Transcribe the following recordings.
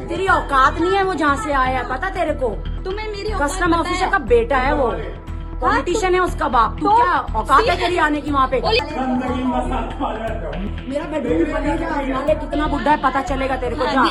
तेरी औकात नहीं है वो जहाँ से आया है, पता तेरे को? तुम्हें मेरी औकात कस्टम पता ऑफिसर है? का बेटा है वो, पॉलिटिशियन है उसका बाप। तू क्या औकात है तेरी आने की वहाँ पे? मेरा बेडरूम खाली है, नाले कितना बुढ़ा है पता चलेगा तेरे को। जा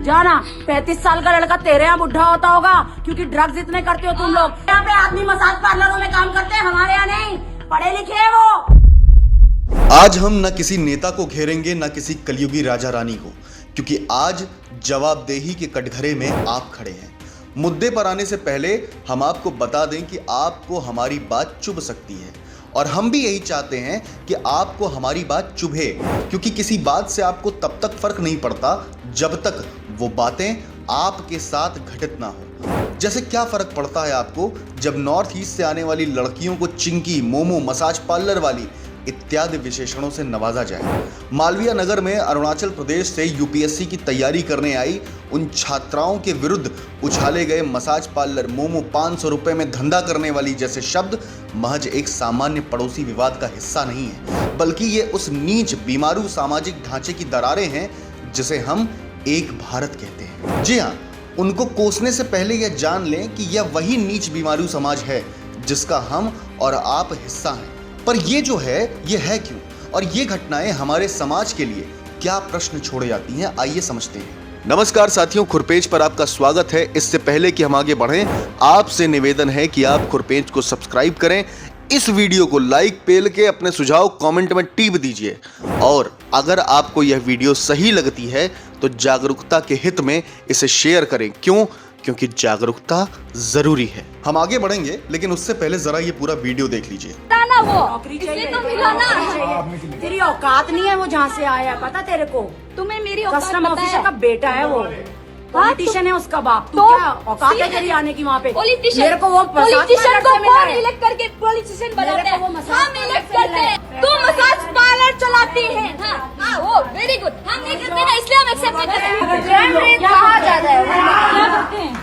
जाना, 35 साल का लड़का तेरे यहाँ बुढ़ा होता होगा क्योंकि ड्रग्स इतने करते हो तुम लोग। यहाँ पे आदमी मसाज पार्लरों में काम करते हैं, हमारे यहाँ नहीं, पढ़े लिखे है वो। आज हम न किसी नेता को घेरेंगे न किसी कलयुगी राजा रानी को, क्योंकि आज जवाबदेही के कटघरे में आप खड़े हैं। मुद्दे पर आने से पहले हम आपको बता दें कि आपको हमारी बात चुभ सकती है और हम भी यही चाहते हैं कि आपको हमारी बात चुभे, क्योंकि किसी बात से आपको तब तक फर्क नहीं पड़ता जब तक वो बातें आपके साथ घटित ना हो। जैसे क्या फर्क पड़ता है आपको जब नॉर्थ ईस्ट से आने वाली लड़कियों को चिंकी, मोमो, मसाज पार्लर वाली इत्यादि विशेषणों से नवाजा जाए। मालवीय नगर में अरुणाचल प्रदेश से यूपीएससी की तैयारी करने आई उन छात्राओं के विरुद्ध उछाले गए मसाज पार्लर, मोमो, 500 रुपए में धंधा करने वाली जैसे शब्द महज एक सामान्य पड़ोसी विवाद का हिस्सा नहीं है, बल्कि ये उस नीच बीमारू सामाजिक ढांचे की दरारें हैं जिसे हम एक भारत कहते हैं। जी हाँ, उनको कोसने से पहले यह जान लें कि यह वही नीच बीमारू समाज है जिसका हम और आप हिस्सा हैं। पर ये जो है ये है क्यों, और ये घटनाएं हमारे समाज के लिए क्या प्रश्न छोड़ जाती हैं, आइए समझते हैं। नमस्कार साथियों, खुरपेज पर आपका स्वागत है। इससे पहले कि हम आगे बढ़ें, आपसे निवेदन है कि आप खुरपेज को सब्सक्राइब करें, इस वीडियो को लाइक पेल के अपने सुझाव कमेंट में टिप दीजिए, और अगर आपको यह वीडियो सही लगती है तो जागरूकता के हित में इसे शेयर करें। क्यों? क्योंकि जागरूकता जरूरी है। हम आगे बढ़ेंगे, लेकिन उससे पहले जरा ये पूरा वीडियो देख लीजिए। वो नौकरी चाहिए, तो मिला ना। तेरी औकात नहीं है वो जहाँ से आया है, पता तेरे को? तुम्हें मेरी औकात कस्टम पता ऑफिसर है? का बेटा है वो, पॉलिटिशियन है उसका बाप। तू क्या औकात है तेरी आने की वहाँ पे? मेरे को वो पॉलिटिशियन को कौन इलेक्ट करके पॉलिटिशियन बनाते हैं? हम इलेक्ट करते हैं, तू मसाज पार्लर चलाती है। हाँ, वो वेरी गुड। हम नहीं करते ना, इसलिए हम एक्सेप्ट नहीं करते हैं। क्या ज्यादा है, क्या करते हैं?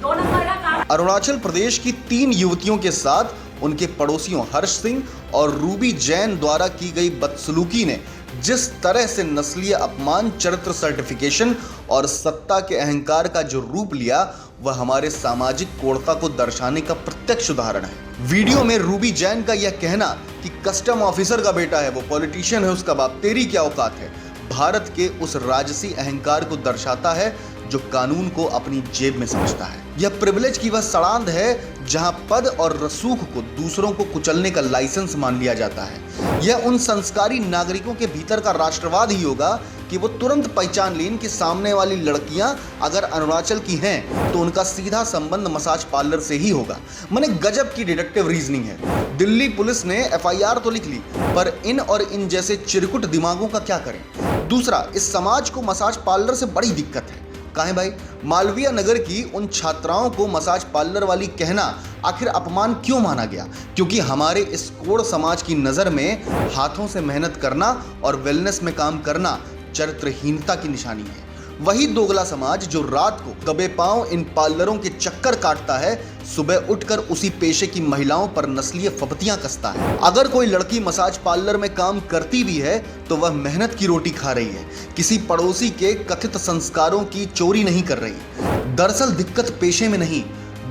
2 नंबर का काम। अरुणाचल प्रदेश की 3 युवतियों के साथ उनके पड़ोसियों हर्ष सिंह और रूबी जैन द्वारा की गई बदसलूकी ने जिस तरह से नस्लीय अपमान, चरित्र सर्टिफिकेशन और सत्ता के अहंकार का जो रूप लिया, वह हमारे सामाजिक कोणता को दर्शाने का प्रत्यक्ष उदाहरण है। वीडियो में रूबी जैन का यह कहना कि कस्टम ऑफिसर का बेटा है वो, पॉलिटिशियन है उसका बाप, तेरी क्या औकात है, भारत के उस राजसी अहंकार को दर्शाता है जो कानून को अपनी जेब में समझता है। यह प्रिविलेज की वह सड़ांध है जहां पद और रसूख को दूसरों को कुचलने का लाइसेंस मान लिया जाता है। यह उन संस्कारी नागरिकों के भीतर का राष्ट्रवाद ही होगा कि वो तुरंत पहचान लें कि सामने वाली लड़कियां अगर अरुणाचल की हैं तो उनका सीधा संबंध मसाज पार्लर से ही होगा। माने गजब की डिडक्टिव रीजनिंग है। दिल्ली पुलिस ने एफआईआर तो लिख ली, पर इन और इन जैसे चिरकुट दिमागों का क्या करें। दूसरा, इस समाज को मसाज पार्लर से बड़ी दिक्कत है। काहे भाई? मालवीय नगर की उन छात्राओं को मसाज पार्लर वाली कहना आखिर अपमान क्यों माना गया? क्योंकि हमारे इस कोड़ समाज की नज़र में हाथों से मेहनत करना और वेलनेस में काम करना चरित्रहीनता की निशानी है। वही दोगला समाज जो रात को दबे पांव इन पार्लरों के चक्कर काटता है, सुबह उठकर उसी पेशे की महिलाओं पर नस्लीय फपतियां कसता है। अगर कोई लड़की मसाज पार्लर में काम करती भी है तो वह मेहनत की रोटी खा रही है, किसी पड़ोसी के कथित संस्कारों की चोरी नहीं कर रही। दरअसल दिक्कत पेशे में नहीं,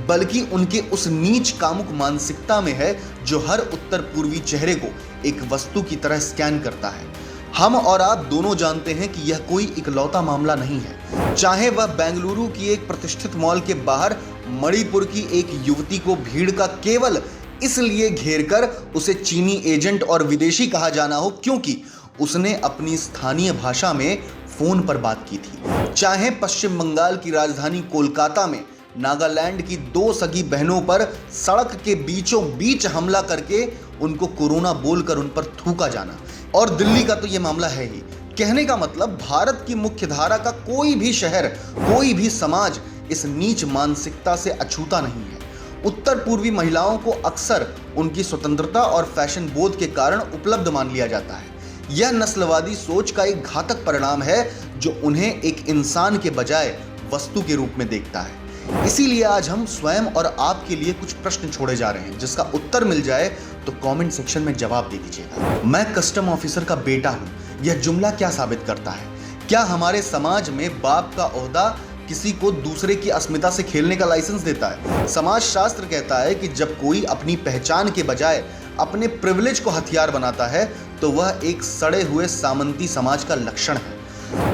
बल्कि उनके उस नीच कामुक मानसिकता में है जो हर उत्तर पूर्वी चेहरे को एक वस्तु की तरह स्कैन करता है। हम और आप दोनों जानते हैं कि यह कोई इकलौता मामला नहीं है। चाहे वह बेंगलुरु की एक प्रतिष्ठित मॉल के बाहर मणिपुर की एक युवती को भीड़ का केवल इसलिए घेरकर उसे चीनी एजेंट और विदेशी कहा जाना हो क्योंकि उसने अपनी स्थानीय भाषा में फोन पर बात की थी। चाहे पश्चिम बंगाल की राजधानी कोलकाता में नागालैंड की 2 सगी बहनों पर सड़क के बीचों बीच हमला करके उनको कोरोना बोलकर उन पर थूका जाना, और दिल्ली का तो ये मामला है ही। कहने का मतलब भारत की मुख्य धारा का कोई भी शहर, कोई भी समाज इस नीच मानसिकता से अछूता नहीं है। उत्तर पूर्वी महिलाओं को अक्सर उनकी स्वतंत्रता और फैशन बोध के कारण उपलब्ध मान लिया जाता है। यह नस्लवादी सोच का एक घातक परिणाम है जो उन्हें एक इंसान के बजाय वस्तु के रूप में देखता है। इसीलिए आज हम स्वयं और आपके लिए कुछ प्रश्न छोड़े जा रहे हैं, जिसका उत्तर मिल जाए तो कमेंट सेक्शन में जवाब दे दीजिएगा। मैं कस्टम ऑफिसर का बेटा हूं, यह जुमला क्या साबित करता है? क्या हमारे समाज में बाप का ओहदा किसी को दूसरे की अस्मिता से खेलने का लाइसेंस देता है। समाज शास्त्र कहता है कि जब कोई अपनी पहचान के बजाय अपने प्रिविलेज को हथियार बनाता है तो वह एक सड़े हुए सामंती समाज का लक्षण है।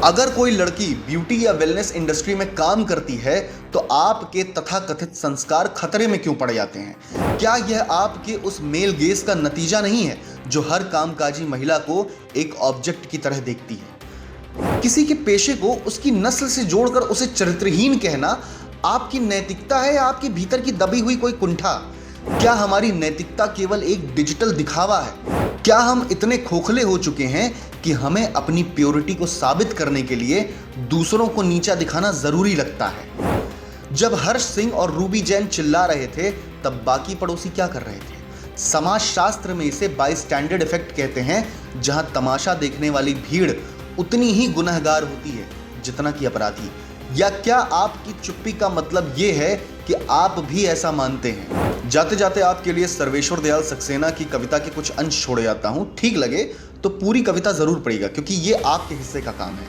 अगर कोई लड़की ब्यूटी या वेलनेस इंडस्ट्री में काम करती है तो आपके तथाकथित संस्कार खतरे में क्यों पड़ जाते हैं? क्या यह आपके उस मेल गेज का नतीजा नहीं है जो हर कामकाजी महिला को एक ऑब्जेक्ट की तरह देखती है? किसी के पेशे को उसकी नस्ल से जोड़कर उसे चरित्रहीन कहना आपकी नैतिकता है या आपके भीतर की दबी हुई कोई कुंठा? क्या हमारी नैतिकता केवल एक डिजिटल दिखावा है? क्या हम इतने खोखले हो चुके हैं कि हमें अपनी प्योरिटी को साबित करने के लिए दूसरों को नीचा दिखाना जरूरी लगता है? जब हर्ष सिंह और रूबी जैन चिल्ला रहे थे तब बाकी पड़ोसी क्या कर रहे थे? समाज शास्त्र में इसे बाईस्टैंडर्ड इफेक्ट कहते हैं, जहां तमाशा देखने वाली भीड़ उतनी ही गुनहगार होती है जितना कि अपराधी। या क्या आपकी चुप्पी का मतलब यह है कि आप भी ऐसा मानते हैं? जाते जाते आपके लिए सर्वेश्वर दयाल सक्सेना की कविता के कुछ अंश छोड़े जाता हूं। ठीक लगे तो पूरी कविता जरूर पढ़िएगा क्योंकि ये आपके हिस्से का काम है।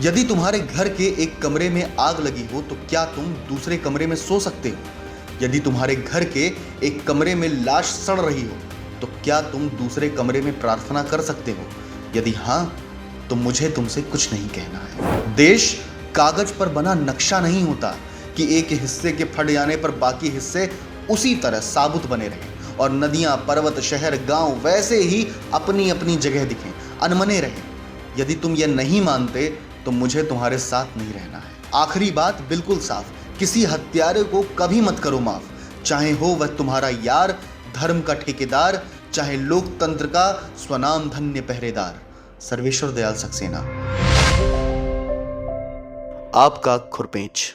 यदि तुम्हारे घर के एक कमरे में आग लगी हो तो क्या तुम दूसरे कमरे में सो सकते हो? यदि तुम्हारे घर के एक कमरे में लाश सड़ रही हो तो क्या तुम दूसरे कमरे में प्रार्थना कर सकते हो? यदि हाँ तो मुझे तुमसे कुछ नहीं कहना है। देश कागज पर बना नक्शा नहीं होता कि एक हिस्से के फट जाने पर बाकी हिस्से उसी तरह साबुत बने रहें और नदियां, पर्वत, शहर, गांव वैसे ही अपनी अपनी जगह दिखें, अनमने रहें। यदि तुम ये नहीं मानते तो मुझे तुम्हारे साथ नहीं रहना है। आखिरी बात बिल्कुल साफ, किसी हत्यारे को कभी मत करो माफ, चाहे हो वह तुम्हारा यार, धर्म का ठेकेदार, चाहे लोकतंत्र का स्वनाम धन्य पहरेदार। सर्वेश्वर दयाल सक्सेना। आपका खुरपेंच।